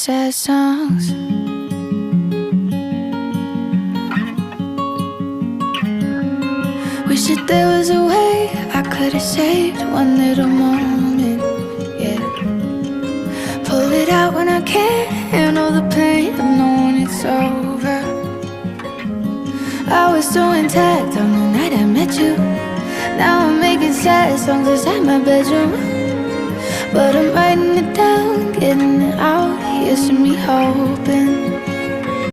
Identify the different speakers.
Speaker 1: sad songs. Wish that there was a way I could have saved one little moment, yeah. Pull it out when I can't handle the pain of knowing it's over. I was so intact on the night I met you. Now I'm making sad songs inside my bedroom, but I'm writing it down, getting it out. Here's to me hoping